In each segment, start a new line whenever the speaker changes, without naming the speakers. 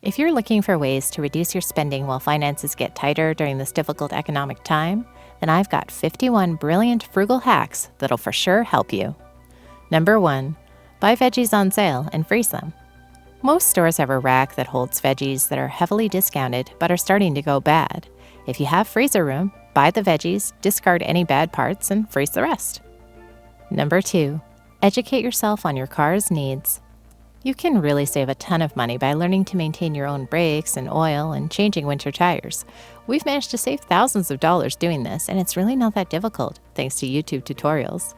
If you're looking for ways to reduce your spending while finances get tighter during this difficult economic time, then I've got 51 brilliant frugal hacks that'll for sure help you. Number 1. Buy veggies on sale and freeze them. Most stores have a rack that holds veggies that are heavily discounted but are starting to go bad. If you have freezer room, buy the veggies, discard any bad parts, and freeze the rest. Number 2. Educate yourself on your car's needs. You can really save a ton of money by learning to maintain your own brakes and oil and changing winter tires. We've managed to save thousands of dollars doing this, and it's really not that difficult, thanks to YouTube tutorials.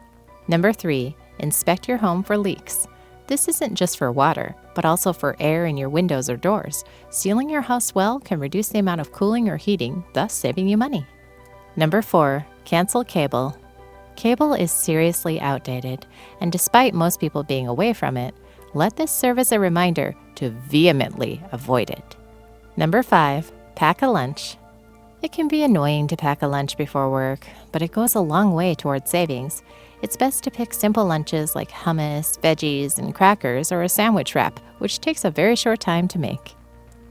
Number 3. Inspect your home for leaks. This isn't just for water, but also for air in your windows or doors. Sealing your house well can reduce the amount of cooling or heating, thus saving you money. Number 4. Cancel cable. Cable is seriously outdated, and despite most people being away from it, let this serve as a reminder to vehemently avoid it. Number 5. Pack a lunch. It can be annoying to pack a lunch before work, but it goes a long way towards savings. It's best to pick simple lunches like hummus, veggies, and crackers, or a sandwich wrap, which takes a very short time to make.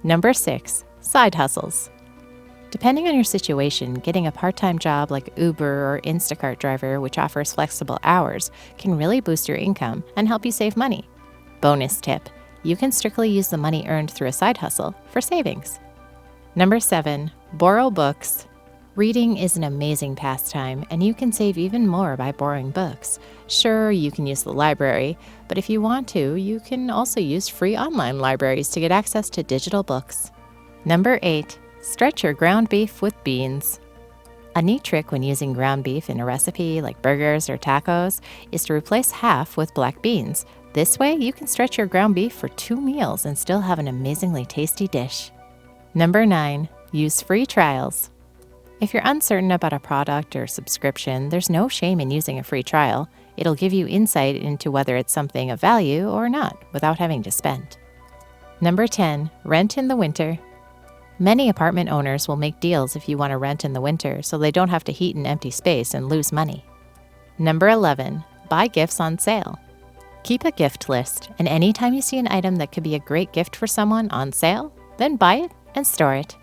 Number 6. Side hustles. Depending on your situation, getting a part-time job like Uber or Instacart driver, which offers flexible hours, can really boost your income and help you save money. Bonus tip: you can strictly use the money earned through a side hustle for savings. Number 7. Borrow books. Reading is an amazing pastime, and you can save even more by borrowing books. Sure, you can use the library, but if you want to, you can also use free online libraries to get access to digital books. Number 8. Stretch your ground beef with beans. A neat trick when using ground beef in a recipe like burgers or tacos is to replace half with black beans. This way, you can stretch your ground beef for 2 meals and still have an amazingly tasty dish. Number 9. Use free trials. If you're uncertain about a product or subscription, there's no shame in using a free trial. It'll give you insight into whether it's something of value or not without having to spend. Number 10. Rent in the winter. Many apartment owners will make deals if you want to rent in the winter so they don't have to heat an empty space and lose money. Number 11. Buy gifts on sale. Keep a gift list, and anytime you see an item that could be a great gift for someone on sale, then buy it and store it.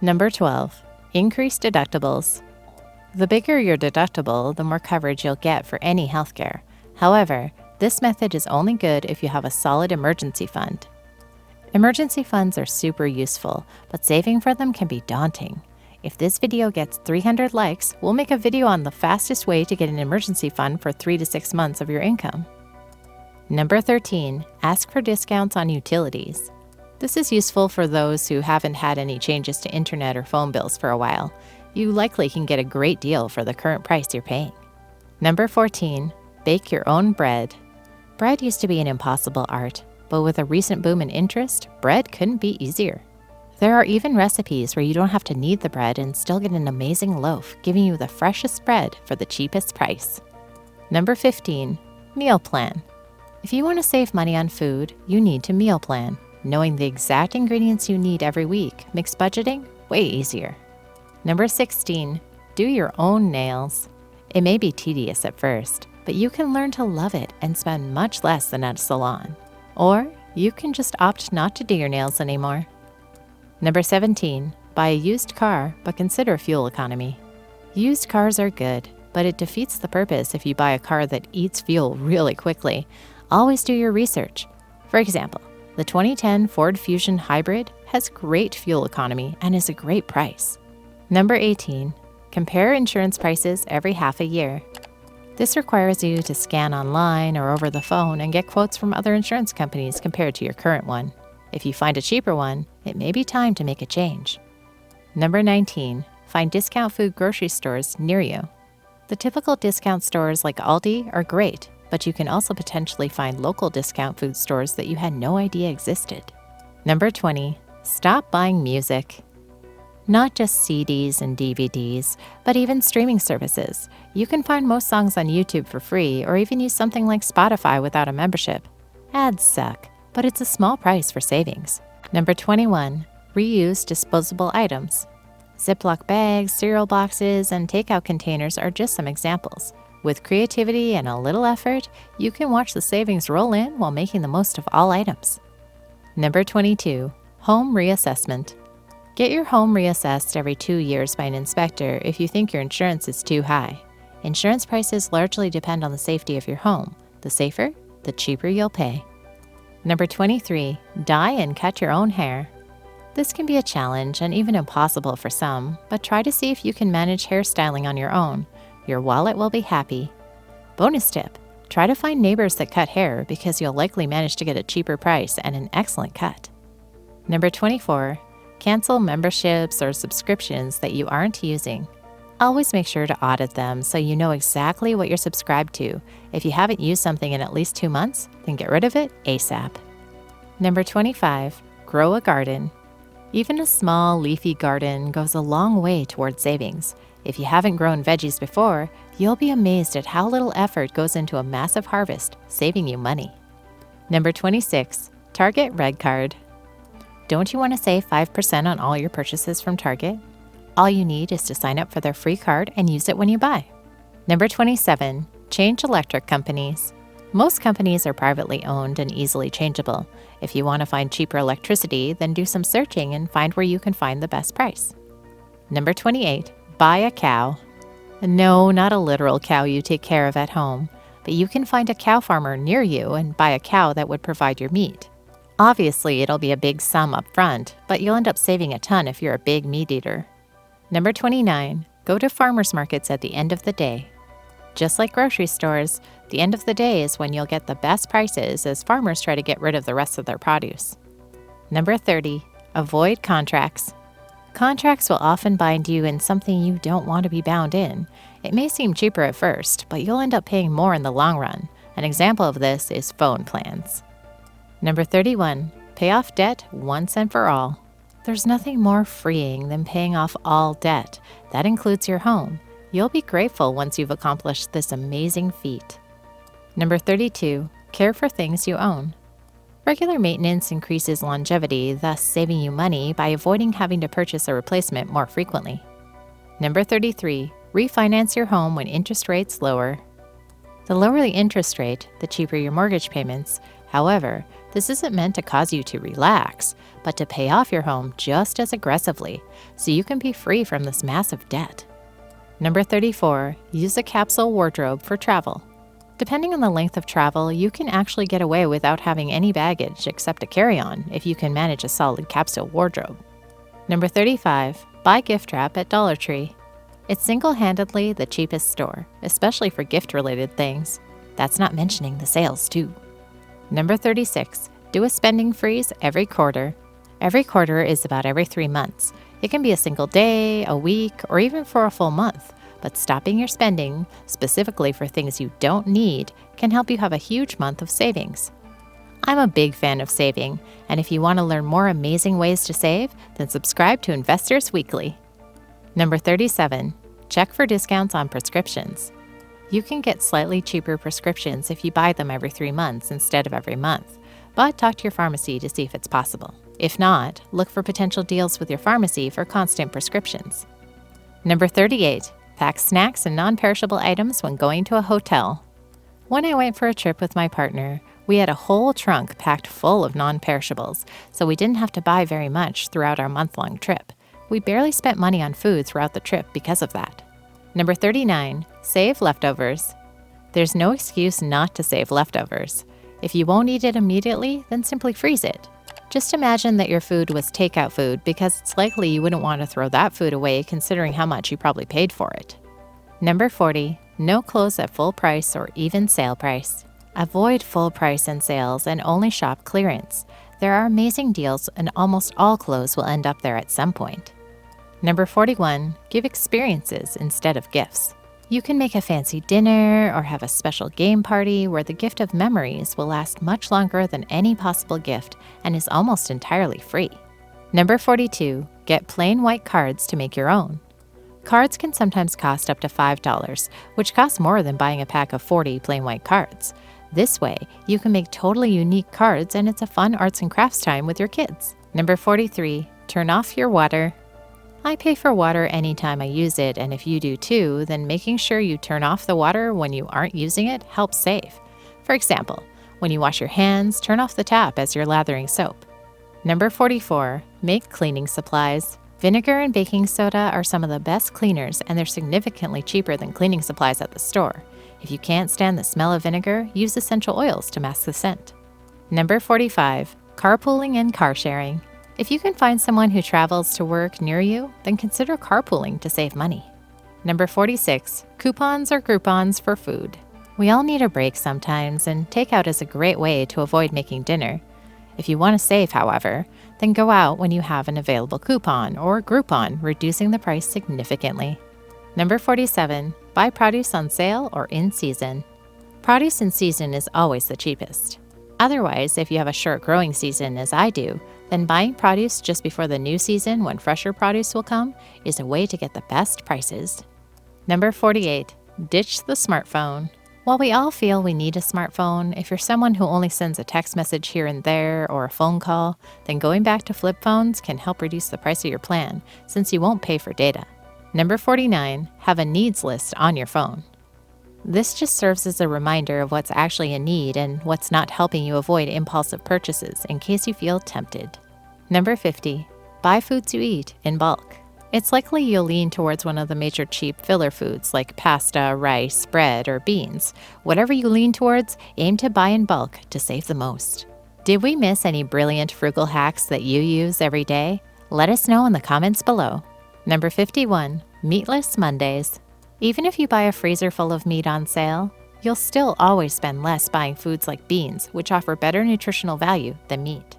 Number 12. Increase deductibles. The bigger your deductible, the more coverage you'll get for any healthcare. However, this method is only good if you have a solid emergency fund. Emergency funds are super useful, but saving for them can be daunting. If this video gets 300 likes, we'll make a video on the fastest way to get an emergency fund for 3 to 6 months of your income. Number 13. Ask for discounts on utilities. This is useful for those who haven't had any changes to internet or phone bills for a while. You likely can get a great deal for the current price you're paying. Number 14. Bake your own bread. Bread used to be an impossible art, but with a recent boom in interest, bread couldn't be easier. There are even recipes where you don't have to knead the bread and still get an amazing loaf, giving you the freshest bread for the cheapest price. Number 15. Meal plan. If you want to save money on food, you need to meal plan. Knowing the exact ingredients you need every week makes budgeting way easier. Number 16. Do your own nails. It may be tedious at first, but you can learn to love it and spend much less than at a salon. Or you can just opt not to do your nails anymore. Number 17. Buy a used car, but consider fuel economy. Used cars are good, but it defeats the purpose if you buy a car that eats fuel really quickly. Always do your research. For example, the 2010 Ford Fusion Hybrid has great fuel economy and is a great price. Number 18. Compare insurance prices every half a year. This requires you to scan online or over the phone and get quotes from other insurance companies compared to your current one. If you find a cheaper one, it may be time to make a change. Number 19. Find discount food grocery stores near you. The typical discount stores like Aldi are great, but you can also potentially find local discount food stores that you had no idea existed. Number 20. Stop buying music. Not just CDs and DVDs, but even streaming services. You can find most songs on YouTube for free or even use something like Spotify without a membership. Ads suck, but it's a small price for savings. Number 21. Reuse disposable items. Ziploc bags, cereal boxes, and takeout containers are just some examples. With creativity and a little effort, you can watch the savings roll in while making the most of all items. Number 22. Home reassessment. Get your home reassessed every 2 years by an inspector if you think your insurance is too high. Insurance prices largely depend on the safety of your home. The safer, the cheaper you'll pay. Number 23, dye and cut your own hair. This can be a challenge and even impossible for some, but try to see if you can manage hairstyling on your own. Your wallet will be happy. Bonus tip, try to find neighbors that cut hair because you'll likely manage to get a cheaper price and an excellent cut. Number 24, cancel memberships or subscriptions that you aren't using. Always make sure to audit them so you know exactly what you're subscribed to. If you haven't used something in at least 2 months, then get rid of it ASAP. Number 25, grow a garden. Even a small, leafy garden goes a long way towards savings. If you haven't grown veggies before, you'll be amazed at how little effort goes into a massive harvest, saving you money. Number 26, Target Red Card. Don't you want to save 5% on all your purchases from Target? All you need is to sign up for their free card and use it when you buy. Number 27, change electric companies. Most companies are privately owned and easily changeable. If you want to find cheaper electricity, then do some searching and find where you can find the best price. Number 28, buy a cow. No, not a literal cow you take care of at home, but you can find a cow farmer near you and buy a cow that would provide your meat. Obviously, it'll be a big sum up front, but you'll end up saving a ton if you're a big meat eater. Number 29, go to farmers markets at the end of the day. Just like grocery stores, the end of the day is when you'll get the best prices as farmers try to get rid of the rest of their produce. Number 30, avoid contracts. Contracts will often bind you in something you don't want to be bound in. It may seem cheaper at first, but you'll end up paying more in the long run. An example of this is phone plans. Number 31, pay off debt once and for all. There's nothing more freeing than paying off all debt. That includes your home. You'll be grateful once you've accomplished this amazing feat. Number 32, care for things you own. Regular maintenance increases longevity, thus saving you money by avoiding having to purchase a replacement more frequently. Number 33, refinance your home when interest rates lower. The lower the interest rate, the cheaper your mortgage payments. However, this isn't meant to cause you to relax, but to pay off your home just as aggressively, so you can be free from this massive debt. Number 34, use a capsule wardrobe for travel. Depending on the length of travel, you can actually get away without having any baggage except a carry-on if you can manage a solid capsule wardrobe. Number 35, buy gift wrap at Dollar Tree. It's single-handedly the cheapest store, especially for gift-related things. That's not mentioning the sales, too. Number 36, do a spending freeze every quarter. Every quarter is about every 3 months. It can be a single day, a week, or even for a full month. But stopping your spending, specifically for things you don't need, can help you have a huge month of savings. I'm a big fan of saving, and if you want to learn more amazing ways to save, then subscribe to Investors Weekly. Number 37, check for discounts on prescriptions. You can get slightly cheaper prescriptions if you buy them every 3 months instead of every month, but talk to your pharmacy to see if it's possible. If not, look for potential deals with your pharmacy for constant prescriptions. Number 38, pack snacks and non-perishable items when going to a hotel. When I went for a trip with my partner, we had a whole trunk packed full of non-perishables, so we didn't have to buy very much throughout our month-long trip. We barely spent money on food throughout the trip because of that. Number 39, save leftovers. There's no excuse not to save leftovers. If you won't eat it immediately, then simply freeze it. Just imagine that your food was takeout food because it's likely you wouldn't want to throw that food away considering how much you probably paid for it. Number 40, no clothes at full price or even sale price. Avoid full price and sales and only shop clearance. There are amazing deals and almost all clothes will end up there at some point. Number 41, give experiences instead of gifts. You can make a fancy dinner or have a special game party where the gift of memories will last much longer than any possible gift and is almost entirely free. Number 42, get plain white cards to make your own. Cards can sometimes cost up to $5, which costs more than buying a pack of 40 plain white cards. This way, you can make totally unique cards and it's a fun arts and crafts time with your kids. Number 43, turn off your water. I pay for water anytime I use it, and if you do too, then making sure you turn off the water when you aren't using it helps save. For example, when you wash your hands, turn off the tap as you're lathering soap. Number 44, make cleaning supplies. Vinegar and baking soda are some of the best cleaners, and they're significantly cheaper than cleaning supplies at the store. If you can't stand the smell of vinegar, use essential oils to mask the scent. Number 45, carpooling and car sharing. If you can find someone who travels to work near you, then consider carpooling to save money. Number 46, coupons or Groupons for food. We all need a break sometimes, and takeout is a great way to avoid making dinner. If you want to save, however, then go out when you have an available coupon or Groupon, reducing the price significantly. Number 47, buy produce on sale or in season. Produce in season is always the cheapest. Otherwise, if you have a short growing season as I do, then buying produce just before the new season when fresher produce will come is a way to get the best prices. Number 48, ditch the smartphone. While we all feel we need a smartphone, if you're someone who only sends a text message here and there or a phone call, then going back to flip phones can help reduce the price of your plan since you won't pay for data. Number 49, have a needs list on your phone. This just serves as a reminder of what's actually a need and what's not, helping you avoid impulsive purchases in case you feel tempted. Number 50, buy foods you eat in bulk. It's likely you'll lean towards one of the major cheap filler foods like pasta, rice, bread, or beans. Whatever you lean towards, aim to buy in bulk to save the most. Did we miss any brilliant frugal hacks that you use every day? Let us know in the comments below. Number 51, meatless Mondays. Even if you buy a freezer full of meat on sale, you'll still always spend less buying foods like beans, which offer better nutritional value than meat.